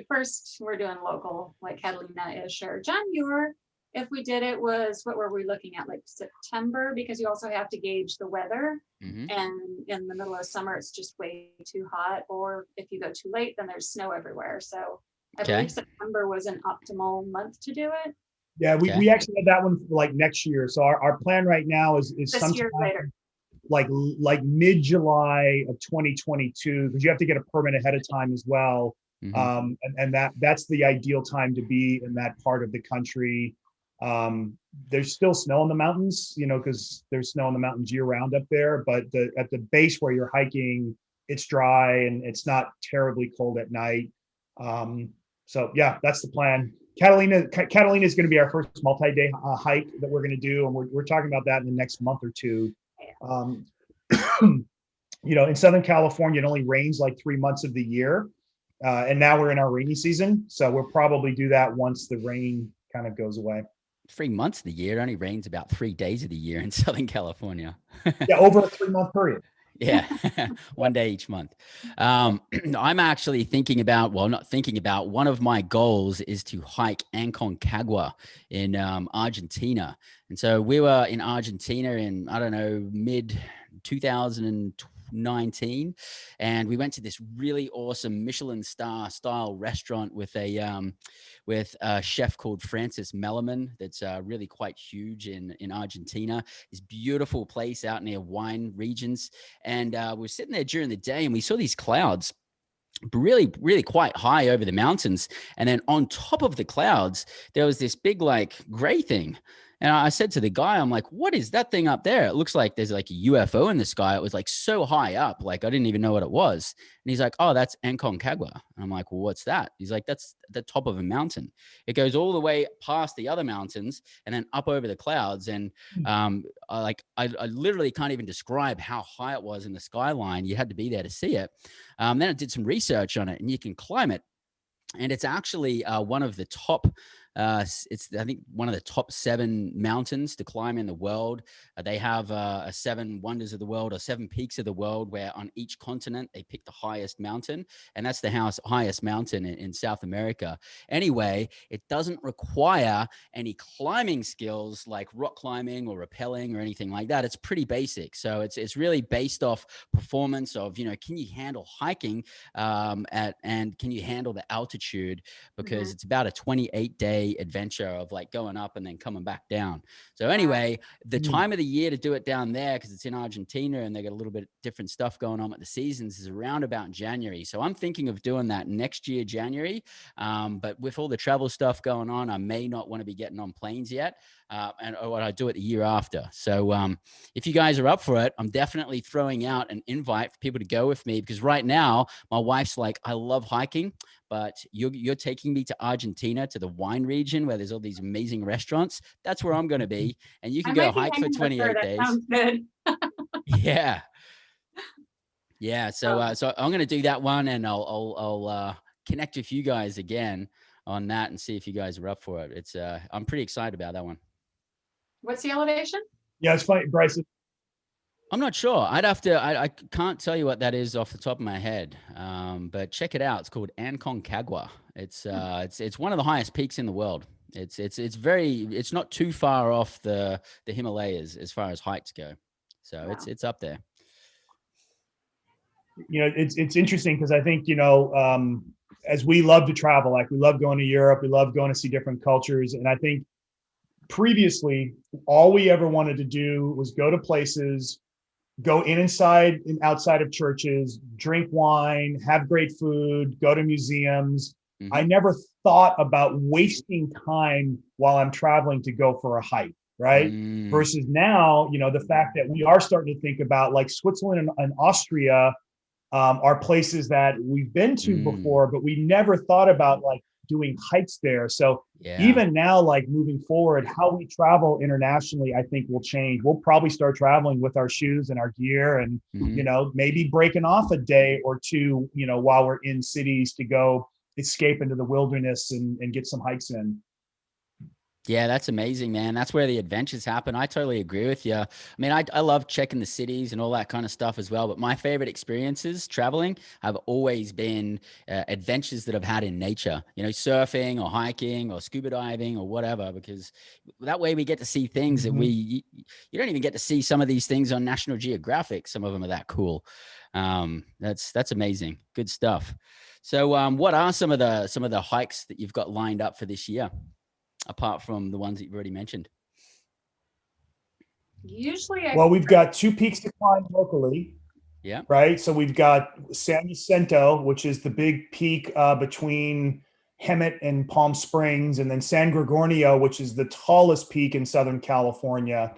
first we're doing local, like Catalina-ish or John Muir. If we did it was, what were we looking at? Like September, because you also have to gauge the weather. Mm-hmm. And in the middle of summer, it's just way too hot. Or if you go too late, then there's snow everywhere. So I believe September was an optimal month to do it. Yeah, we actually had that one for like next year. So our plan right now is sometime later, like mid-July of 2022, because you have to get a permit ahead of time as well. Mm-hmm. And that's the ideal time to be in that part of the country. There's still snow in the mountains, because there's snow in the mountains year round up there, but at the base where you're hiking, it's dry and it's not terribly cold at night. So yeah, that's the plan. Catalina is going to be our first multi-day hike that we're going to do. And we're talking about that in the next month or two. in Southern California, it only rains like 3 months of the year. And now we're in our rainy season. So we'll probably do that once the rain kind of goes away. 3 months of the year. It only rains about 3 days of the year in Southern California. Yeah, over a 3-month period. Yeah, one day each month. I'm actually thinking about, well, not thinking about, one of my goals is to hike Aconcagua in Argentina. And so we were in Argentina in, I don't know, mid 2019, and we went to this really awesome Michelin star style restaurant with a chef called Francis Mellerman that's really quite huge in Argentina. This beautiful place out near wine regions. And we were sitting there during the day and we saw these clouds really, really quite high over the mountains. And then on top of the clouds, there was this big like gray thing. And I said to the guy, I'm like, what is that thing up there? It looks like there's like a UFO in the sky. It was like so high up, like I didn't even know what it was. And he's like, oh, that's Aconcagua. And I'm like, well, what's that? He's like, that's the top of a mountain. It goes all the way past the other mountains and then up over the clouds. And I literally can't even describe how high it was in the skyline. You had to be there to see it. Then I did some research on it, and you can climb it. And it's actually one of the top, it's I think one of the top 7 mountains to climb in the world. They have a 7 wonders of the world, or 7 peaks of the world, where on each continent they pick the highest mountain, and that's the highest mountain in South America. Anyway, it doesn't require any climbing skills like rock climbing or rappelling or anything like that. It's pretty basic. So it's really based off performance of, can you handle hiking and can you handle the altitude, because it's about a 28-day adventure of like going up and then coming back down. So anyway, the time of the year to do it down there, because it's in Argentina and they got a little bit different stuff going on with the seasons, is around about January. So I'm thinking of doing that next year, January. But with all the travel stuff going on, I may not want to be getting on planes yet. Or I do it the year after. So if you guys are up for it, I'm definitely throwing out an invite for people to go with me, because right now my wife's like, I love hiking, but you're taking me to Argentina, to the wine region where there's all these amazing restaurants. That's where I'm going to be. And you can go hike for 28 days. That sounds good. Yeah. Yeah. So I'm going to do that one, and I'll connect with you guys again on that and see if you guys are up for it. It's I'm pretty excited about that one. What's the elevation? Yeah, it's funny, Bryce. I'm not sure. I'd have to. I can't tell you what that is off the top of my head. But check it out. It's called Aconcagua. It's one of the highest peaks in the world. It's not too far off the Himalayas as far as heights go. So wow. It's up there. It's interesting because I think as we love to travel, like we love going to Europe, we love going to see different cultures, and I think previously all we ever wanted to do was go to places, go inside and outside of churches, drink wine, have great food, go to museums. I never thought about wasting time while I'm traveling to go for a hike, right? Versus now, the fact that we are starting to think about, like, Switzerland and Austria are places that we've been to before, but we never thought about like doing hikes there. So even now, like moving forward, how we travel internationally, I think will change. We'll probably start traveling with our shoes and our gear, and maybe breaking off a day or two, while we're in cities, to go escape into the wilderness and get some hikes in. Yeah, that's amazing, man. That's where the adventures happen. I totally agree with you. I mean, I love checking the cities and all that kind of stuff as well. But my favorite experiences traveling have always been adventures that I've had in nature, surfing or hiking or scuba diving or whatever, because that way we get to see things that you don't even get to see some of these things on National Geographic. Some of them are that cool. That's amazing. Good stuff. So what are some of the hikes that you've got lined up for this year, apart from the ones that you've already mentioned? Usually, we've got 2 peaks to climb locally. Yeah. Right. So we've got San Jacinto, which is the big peak between Hemet and Palm Springs, and then San Gorgonio, which is the tallest peak in Southern California.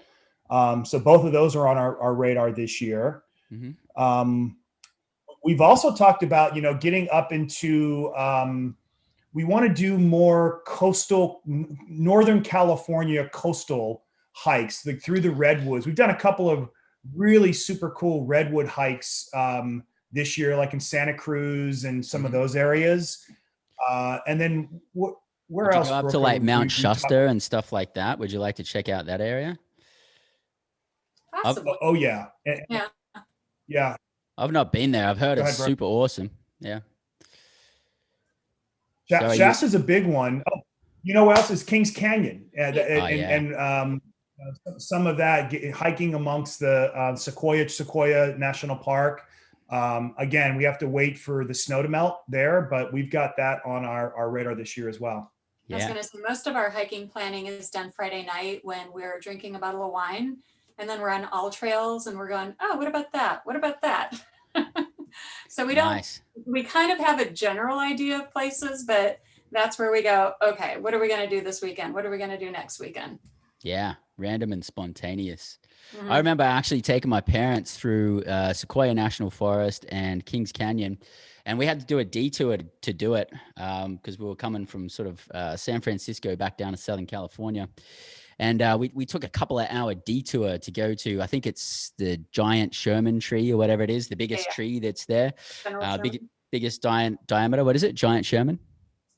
So both of those are on our radar this year. We've also talked about, getting up into, we want to do more coastal, Northern California coastal hikes, like through the redwoods. We've done a couple of really super cool redwood hikes this year, like in Santa Cruz and some of those areas. And then where Would you else, go up to Brooke? like Mount We talked. Shasta and stuff like that? Would you like to check out that area? Possibly. Oh yeah, Yeah. yeah. I've not been there. I've heard Go it's ahead, Brooke. super awesome. Yeah. So are you? Shasta's a big one. Oh, you know what else is Kings Canyon, Oh yeah. some of that hiking amongst the Sequoia National Park. Again, we have to wait for the snow to melt there, but we've got that on our radar this year as well. I was Yeah. going to say most of our hiking planning is done Friday night when we're drinking a bottle of wine, and then we're on all trails and we're going, oh, what about that? What about that? So Nice. we kind of have a general idea of places, but that's where we go, okay, what are we going to do this weekend? What are we going to do next weekend? Yeah. Random and spontaneous. Mhm. I remember actually taking my parents through Sequoia National Forest and Kings Canyon, and we had to do a detour to do it because we were coming from sort of San Francisco back down to Southern California. And we took a couple of hour detour to go to, I think it's the giant Sherman tree or whatever it is, the biggest tree that's there. General Sherman. Biggest diameter. What is it? Giant Sherman?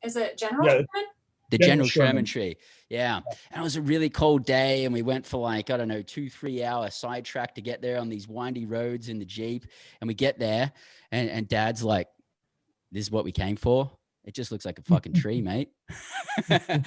Is it General Yeah, Sherman? The General General Sherman Sherman. tree. Yeah. And it was a really cold day. And we went for like, I don't know, 2-3 hour sidetrack to get there on these windy roads in the Jeep. And we get there and Dad's like, this is what we came for. It just looks like a fucking tree, mate. And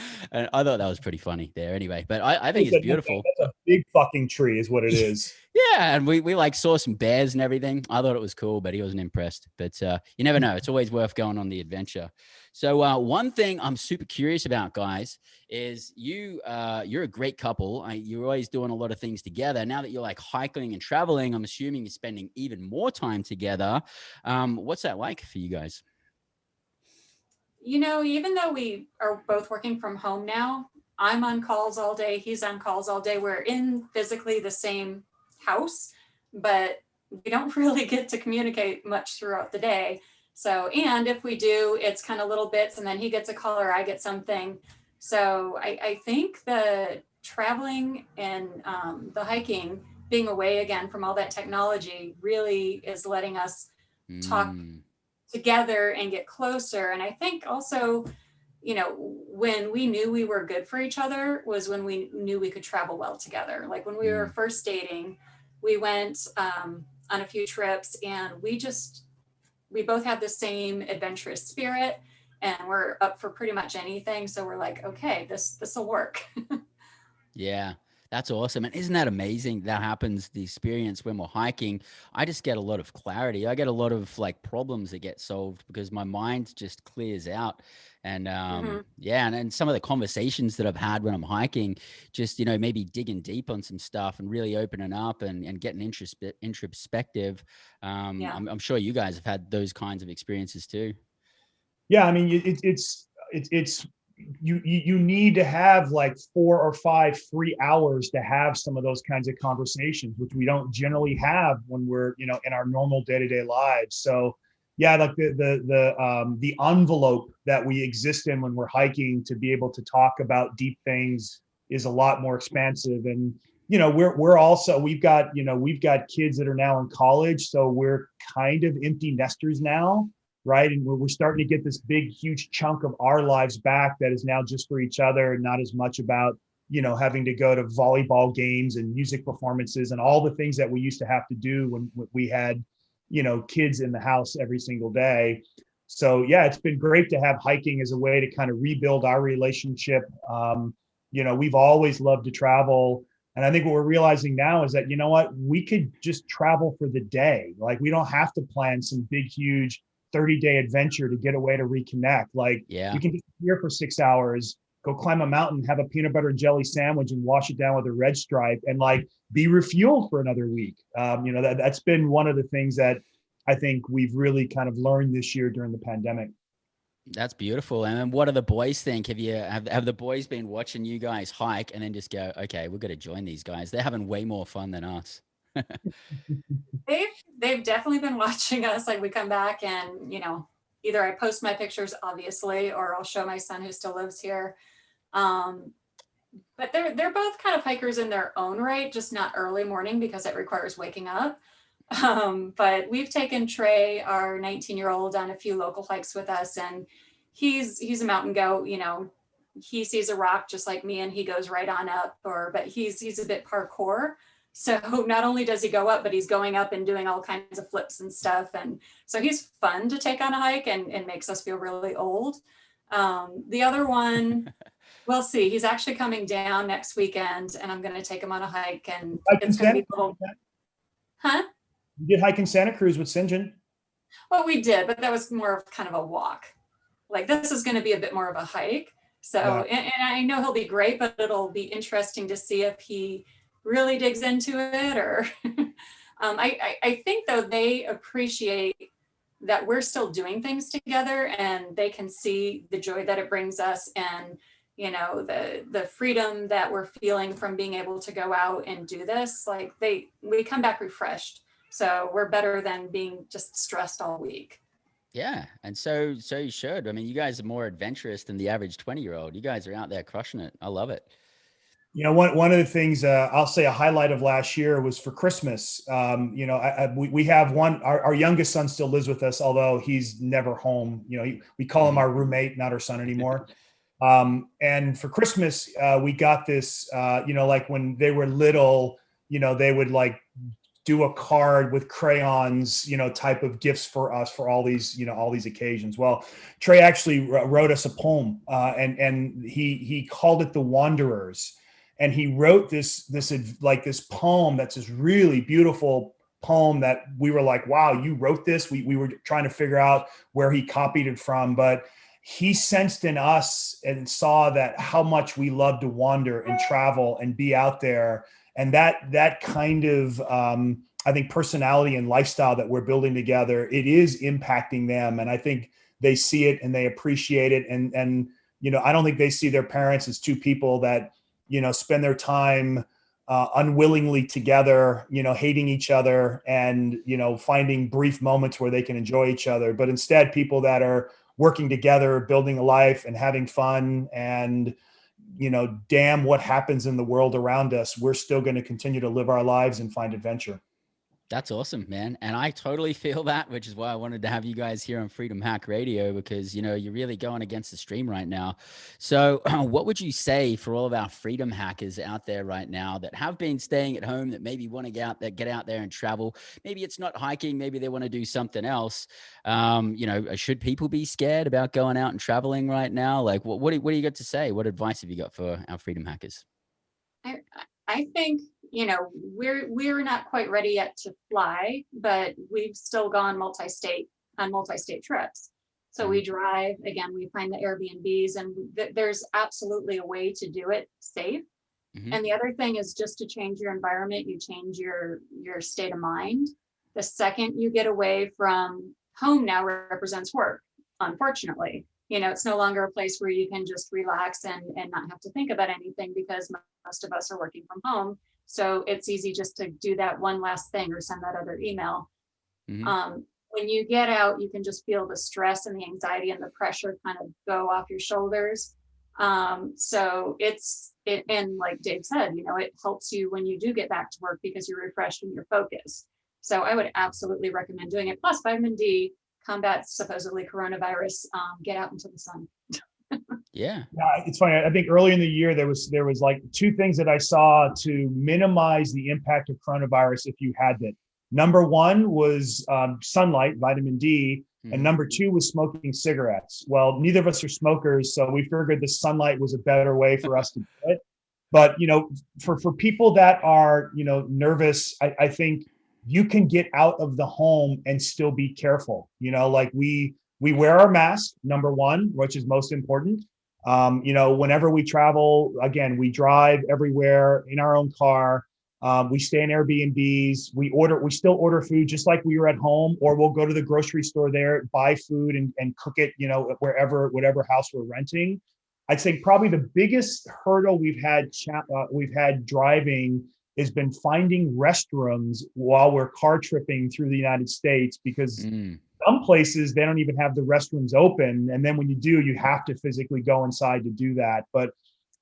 I thought that was pretty funny there anyway, but I think it's beautiful. That's a big fucking tree is what it is. Yeah. And we like saw some bears and everything. I thought it was cool, but he wasn't impressed. But you never know. It's always worth going on the adventure. So one thing I'm super curious about, guys, is you're a great couple. You're always doing a lot of things together. Now that you're like hiking and traveling, I'm assuming you're spending even more time together. What's that like for you guys? You know, even though we are both working from home now, I'm on calls all day, he's on calls all day. We're in physically the same house, but we don't really get to communicate much throughout the day. So, and if we do, it's kind of little bits, and then he gets a call or I get something. So I think the traveling and the hiking, being away again from all that technology, really is letting us talk together and get closer. And I think also, you know, when we knew we were good for each other was when we knew we could travel well together. Like when we were first dating, we went on a few trips, and we both had the same adventurous spirit, and we're up for pretty much anything. So we're like, okay, this will work. Yeah, that's awesome. And isn't that amazing? That happens, the experience when we're hiking. I just get a lot of clarity. I get a lot of like problems that get solved because my mind just clears out. And yeah, and some of the conversations that I've had when I'm hiking, just, you know, maybe digging deep on some stuff and really opening up and getting introspective. I'm sure you guys have had those kinds of experiences too. Yeah, I mean, it's you need to have like 4 or 5 free hours to have some of those kinds of conversations, which we don't generally have when we're, you know, in our normal day-to-day lives. So yeah, like the envelope that we exist in when we're hiking to be able to talk about deep things is a lot more expansive. And you know, we're also, we've got kids that are now in college, so we're kind of empty nesters now, right? And we're starting to get this big, huge chunk of our lives back that is now just for each other and not as much about, you know, having to go to volleyball games and music performances and all the things that we used to have to do when we had, you know, kids in the house every single day. So yeah, it's been great to have hiking as a way to kind of rebuild our relationship. You know, we've always loved to travel. And I think what we're realizing now is that, you know what, we could just travel for the day. Like we don't have to plan some big, huge 30-day adventure to get away to reconnect. Like we can just be here for 6 hours, go climb a mountain, have a peanut butter and jelly sandwich and wash it down with a red stripe and like be refueled for another week. You know, that's been one of the things that I think we've really kind of learned this year during the pandemic. That's beautiful. And then what do the boys think? Have the boys been watching you guys hike and then just go, okay, we've got to join these guys? They're having way more fun than us. They've definitely been watching us. Like we come back and, you know, either I post my pictures, obviously, or I'll show my son who still lives here. but they're both kind of hikers in their own right, just not early morning because it requires waking up. But we've taken Trey, our 19-year-old, on a few local hikes with us, and he's a mountain goat. You know, he sees a rock just like me, and he goes right on up. But he's a bit parkour. So not only does he go up, but he's going up and doing all kinds of flips and stuff. And so he's fun to take on a hike and makes us feel really old. The other one, we'll see. He's actually coming down next weekend, and I'm going to take him on a hike, and it's going to be a little, huh? You did hike in Santa Cruz with St. John. Well, we did, but that was more of kind of a walk. Like, this is going to be a bit more of a hike. So, Yeah. and I know he'll be great, but it'll be interesting to see if he really digs into it, or I think though they appreciate that we're still doing things together, and they can see the joy that it brings us, and you know, the freedom that we're feeling from being able to go out and do this. Like, we come back refreshed. So we're better than being just stressed all week. Yeah. And so you should. I mean, you guys are more adventurous than the average 20-year-old. You guys are out there crushing it. I love it. You know, one of the things I'll say a highlight of last year was for Christmas. You know, we have one. Our youngest son still lives with us, although he's never home. You know, we call him our roommate, not our son anymore. And for Christmas, we got this. You know, like when they were little, you know, they would like do a card with crayons, you know, type of gifts for us for all these, you know, all these occasions. Well, Trey actually wrote us a poem, and he called it "The Wanderers." And he wrote this poem that's this really beautiful poem that we were like, wow, you wrote this. We were trying to figure out where he copied it from, but he sensed in us and saw that how much we love to wander and travel and be out there. And that kind of, I think, personality and lifestyle that we're building together, it is impacting them. And I think they see it and they appreciate it. And, you know, I don't think they see their parents as two people that, you know, spend their time unwillingly together, you know, hating each other and, you know, finding brief moments where they can enjoy each other, but instead people that are working together, building a life and having fun. And, you know, damn what happens in the world around us, we're still going to continue to live our lives and find adventure. That's awesome, man. And I totally feel that, which is why I wanted to have you guys here on Freedom Hack Radio, because, you know, you're really going against the stream right now. So what would you say for all of our freedom hackers out there right now that have been staying at home, that maybe want to get out there and travel? Maybe it's not hiking. Maybe they want to do something else. You know, should people be scared about going out and traveling right now? Like, what do you got to say? What advice have you got for our freedom hackers? I think, you know, we're not quite ready yet to fly, but we've still gone multi-state trips. So we drive, again, we find the Airbnbs, and there's absolutely a way to do it safe. Mm-hmm. And the other thing is just to change your environment, you change your state of mind. The second you get away from home now represents work, unfortunately. You know, it's no longer a place where you can just relax and not have to think about anything, because most of us are working from home. So it's easy just to do that one last thing or send that other email. Mm-hmm. When you get out, you can just feel the stress and the anxiety and the pressure kind of go off your shoulders. So and like Dave said, you know, it helps you when you do get back to work because you're refreshed and you're focused. So I would absolutely recommend doing it. Plus vitamin D combats supposedly coronavirus. Get out into the sun. Yeah, it's funny. I think earlier in the year there was like two things that I saw to minimize the impact of coronavirus if you had it. Number one was sunlight, vitamin D, and number two was smoking cigarettes. Well, neither of us are smokers, so we figured the sunlight was a better way for us to do it. But you know, for people that are, you know, nervous, I think you can get out of the home and still be careful. You know, like we wear our mask, number one, which is most important. You know, whenever we travel, again, we drive everywhere in our own car. We stay in Airbnbs. We still order food just like we were at home, or we'll go to the grocery store there, buy food and cook it, you know, whatever house we're renting. I'd say probably the biggest hurdle we've had driving has been finding restrooms while we're car tripping through the United States, because some places they don't even have the restrooms open. And then when you do, you have to physically go inside to do that. But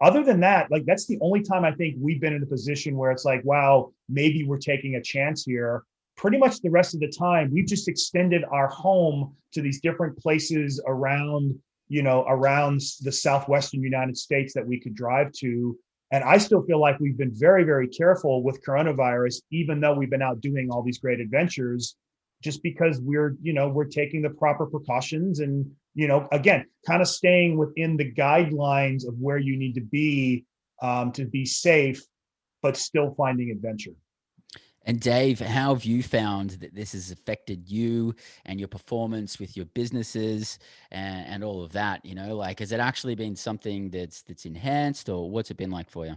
other than that, like that's the only time I think we've been in a position where it's like, wow, maybe we're taking a chance here. Pretty much the rest of the time, we've just extended our home to these different places around, around the southwestern United States that we could drive to. And I still feel like we've been very, very careful with coronavirus, even though we've been out doing all these great adventures, just because we're taking the proper precautions and, again, kind of staying within the guidelines of where you need to be safe, but still finding adventure. And Dave, how have you found that this has affected you and your performance with your businesses and all of that? Like, has it actually been something that's enhanced, or what's it been like for you?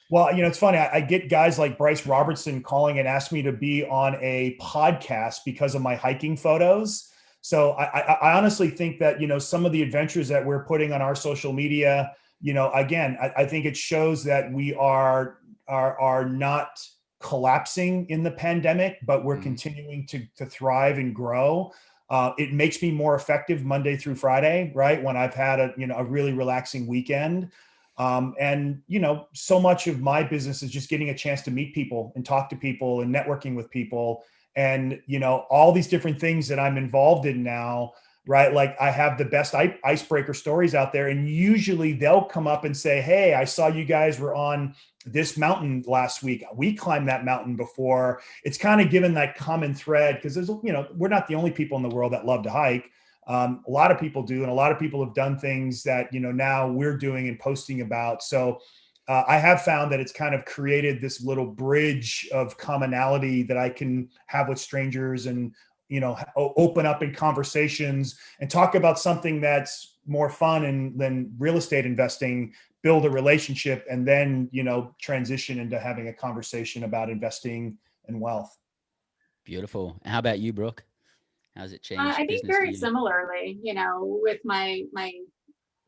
Well, it's funny. I get guys like Bryce Robertson calling and ask me to be on a podcast because of my hiking photos. So I honestly think that, some of the adventures that we're putting on our social media, again, I think it shows that we are not collapsing in the pandemic, but we're continuing to thrive and grow. It makes me more effective Monday through Friday, right? When I've had a really relaxing weekend. And, so much of my business is just getting a chance to meet people and talk to people and networking with people. And, all these different things that I'm involved in now, right? Like I have the best icebreaker stories out there. And usually they'll come up and say, hey, I saw you guys were on this mountain last week. We climbed that mountain before. It's kind of given that common thread because we're not the only people in the world that love to hike. A lot of people do, and a lot of people have done things that now we're doing and posting about. So I have found that it's kind of created this little bridge of commonality that I can have with strangers and open up in conversations and talk about something that's more fun than real estate investing, build a relationship, and then transition into having a conversation about investing and wealth. Beautiful. How about you, Brooke? How's it changed I think business for very you? similarly, with my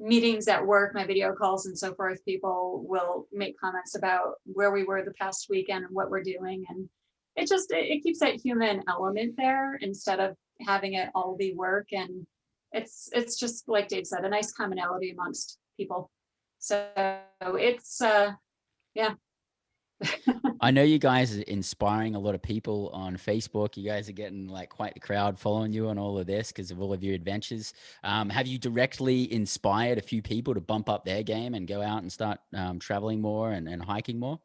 meetings at work, my video calls and so forth, people will make comments about where we were the past weekend and what we're doing. And it keeps that human element there instead of having it all be work. And it's just like Dave said, a nice commonality amongst people. So it's yeah. I know you guys are inspiring a lot of people on Facebook. You guys are getting like quite the crowd following you on all of this because of all of your adventures. Have you directly inspired a few people to bump up their game and go out and start traveling more and hiking more?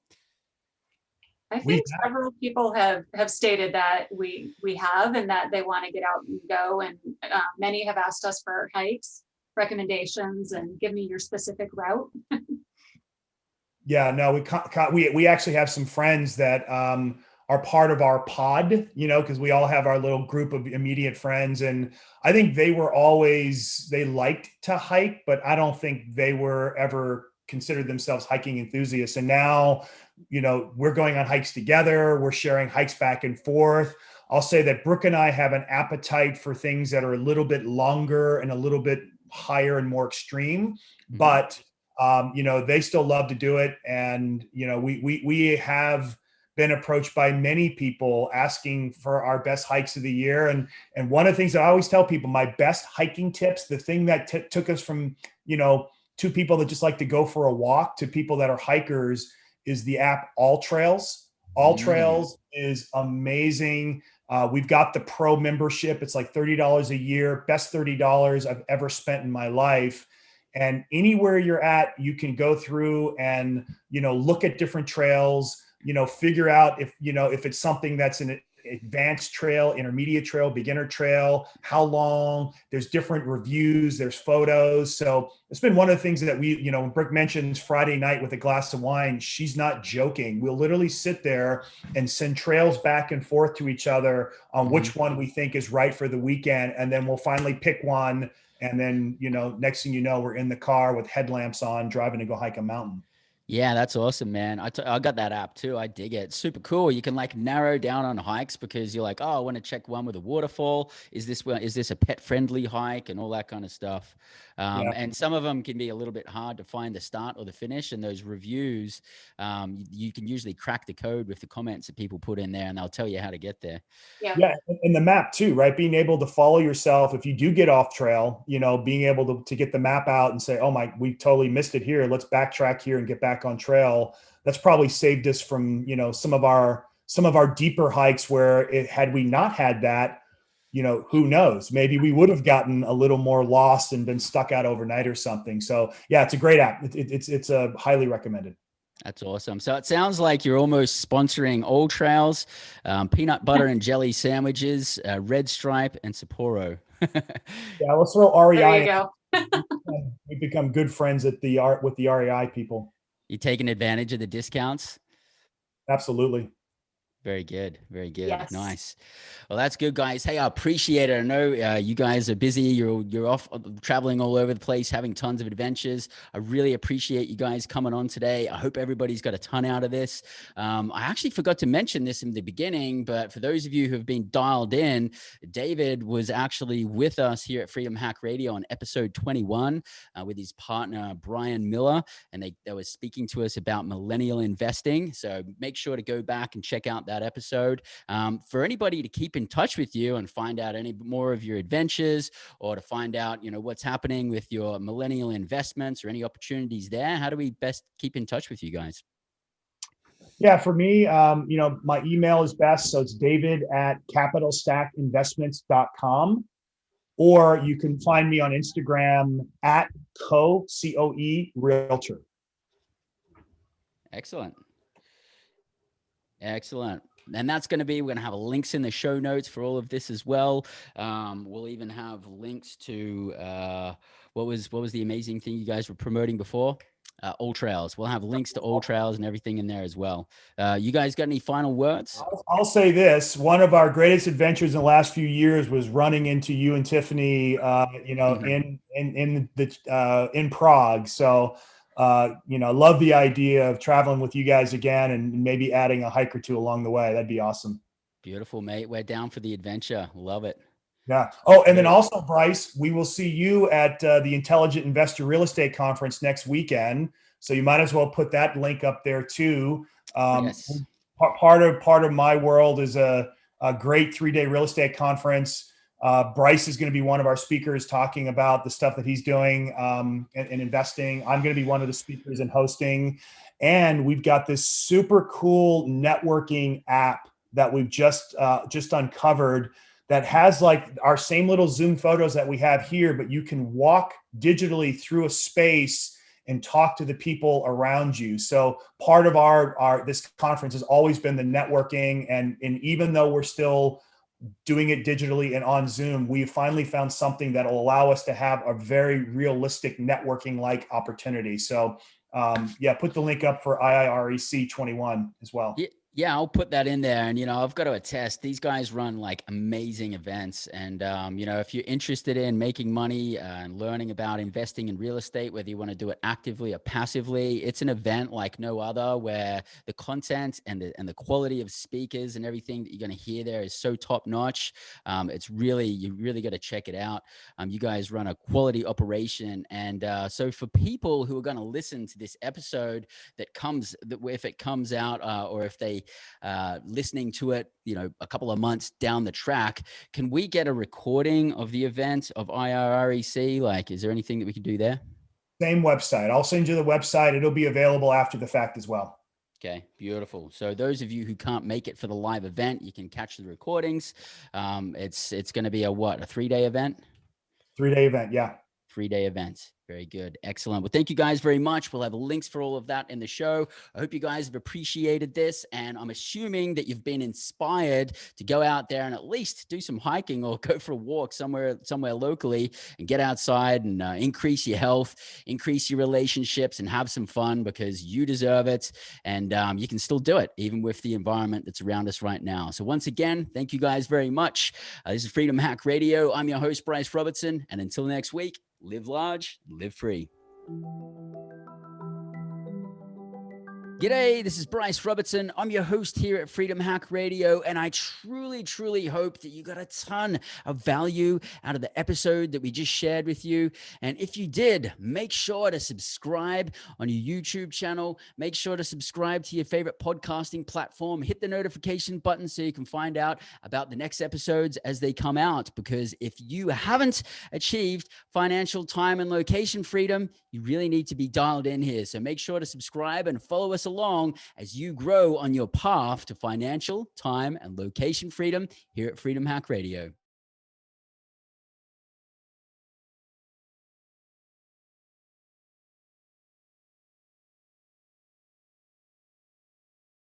I think several people have stated that we have, and that they want to get out and go. And many have asked us for hikes, recommendations, and give me your specific route. Yeah, no, we actually have some friends that are part of our pod, because we all have our little group of immediate friends. And I think they liked to hike, but I don't think they were ever considered themselves hiking enthusiasts. And now, we're going on hikes together. We're sharing hikes back and forth. I'll say that Brooke and I have an appetite for things that are a little bit longer and a little bit higher and more extreme, but they still love to do it. And, we have been approached by many people asking for our best hikes of the year. And one of the things that I always tell people, my best hiking tips, the thing that took us from, two people that just like to go for a walk to people that are hikers, is the app All Trails. All Trails is amazing. We've got the pro membership. It's like $30 a year, best $30 I've ever spent in my life. And anywhere you're at, you can go through and, look at different trails, figure out if it's something that's an advanced trail, intermediate trail, beginner trail, how long. There's different reviews, there's photos. So it's been one of the things that when Brooke mentions Friday night with a glass of wine, she's not joking. We'll literally sit there and send trails back and forth to each other on which one we think is right for the weekend. And then we'll finally pick one. And then, next thing you know, we're in the car with headlamps on, driving to go hike a mountain. Yeah, that's awesome, man. I got that app too. I dig it. It's super cool. You can like narrow down on hikes because you're like, oh, I want to check one with a waterfall. Is this a pet friendly hike and all that kind of stuff? Yeah. And some of them can be a little bit hard to find the start or the finish. And those reviews, you can usually crack the code with the comments that people put in there, and they'll tell you how to get there. Yeah. Yeah, and the map too, right? Being able to follow yourself if you do get off trail, being able to get the map out and say, "Oh my, we totally missed it here. Let's backtrack here and get back on trail." That's probably saved us from, some of our deeper hikes where had we not had that, who knows? Maybe we would have gotten a little more lost and been stuck out overnight or something. So yeah, it's a great app. It's a highly recommended. That's awesome. So it sounds like you're almost sponsoring all trails, peanut butter and jelly sandwiches, Red Stripe, and Sapporo. Yeah, let's throw REI. There you go. We've become good friends with the REI people. You taking advantage of the discounts? Absolutely. Very good. Very good. Yes. Nice. Well, that's good, guys. Hey, I appreciate it. I know you guys are busy. You're off traveling all over the place, having tons of adventures. I really appreciate you guys coming on today. I hope everybody's got a ton out of this. I actually forgot to mention this in the beginning, but for those of you who have been dialed in, David was actually with us here at Freedom Hack Radio on episode 21 with his partner, Brian Miller, and they were speaking to us about millennial investing. So make sure to go back and check out that episode. For anybody to keep in touch with you and find out any more of your adventures, or to find out, what's happening with your millennial investments or any opportunities there, how do we best keep in touch with you guys? Yeah, for me, my email is best. So it's david@capitalstackinvestments.com, or you can find me on Instagram at Coe, COE Realtor. Excellent. Excellent. And that's going to be, we're going to have links in the show notes for all of this as well. We'll even have links to what was the amazing thing you guys were promoting before? All trails. We'll have links to all trails and everything in there as well. You guys got any final words? I'll say this: one of our greatest adventures in the last few years was running into you and Tiffany, in Prague. So, love the idea of traveling with you guys again and maybe adding a hike or two along the way. That'd be awesome. Beautiful, mate. We're down for the adventure. Love it. Yeah. Oh, and then also, Bryce, we will see you at the Intelligent Investor Real Estate Conference next weekend. So you might as well put that link up there too. Yes. Part of my world is a great 3-day real estate conference. Bryce is going to be one of our speakers talking about the stuff that he's doing in investing. I'm going to be one of the speakers and hosting. And we've got this super cool networking app that we've just uncovered that has like our same little Zoom photos that we have here, but you can walk digitally through a space and talk to the people around you. So part of our this conference has always been the networking. And even though we're still doing it digitally and on Zoom, we finally found something that will allow us to have a very realistic networking-like opportunity. So put the link up for IIREC 21 as well. Yeah, I'll put that in there. And, I've got to attest, these guys run like amazing events. And, if you're interested in making money and learning about investing in real estate, whether you want to do it actively or passively, it's an event like no other, where the content and the quality of speakers and everything that you're going to hear there is so top notch. You really got to check it out. You guys run a quality operation. And so for people who are going to listen to this episode if it comes out or if they listening to it, a couple of months down the track, can we get a recording of the event of IRREC? Like, is there anything that we can do there? Same website. I'll send you the website. It'll be available after the fact as well. Okay, beautiful. So those of you who can't make it for the live event, you can catch the recordings. It's going to be a 3-day event? 3-day event. Yeah. 3-day event. Very good. Excellent. Well, thank you guys very much. We'll have links for all of that in the show. I hope you guys have appreciated this. And I'm assuming that you've been inspired to go out there and at least do some hiking or go for a walk somewhere locally and get outside and increase your health, increase your relationships, and have some fun, because you deserve it. And you can still do it even with the environment that's around us right now. So once again, thank you guys very much. This is Freedom Hack Radio. I'm your host, Bryce Robertson. And until next week, live large, live free. G'day, this is Bryce Robertson. I'm your host here at Freedom Hack Radio, and I truly, truly hope that you got a ton of value out of the episode that we just shared with you. And if you did, make sure to subscribe on your YouTube channel. Make sure to subscribe to your favorite podcasting platform. Hit the notification button so you can find out about the next episodes as they come out. Because if you haven't achieved financial time and location freedom, you really need to be dialed in here. So make sure to subscribe and follow us along as you grow on your path to financial, time, and location freedom here at Freedom Hack Radio.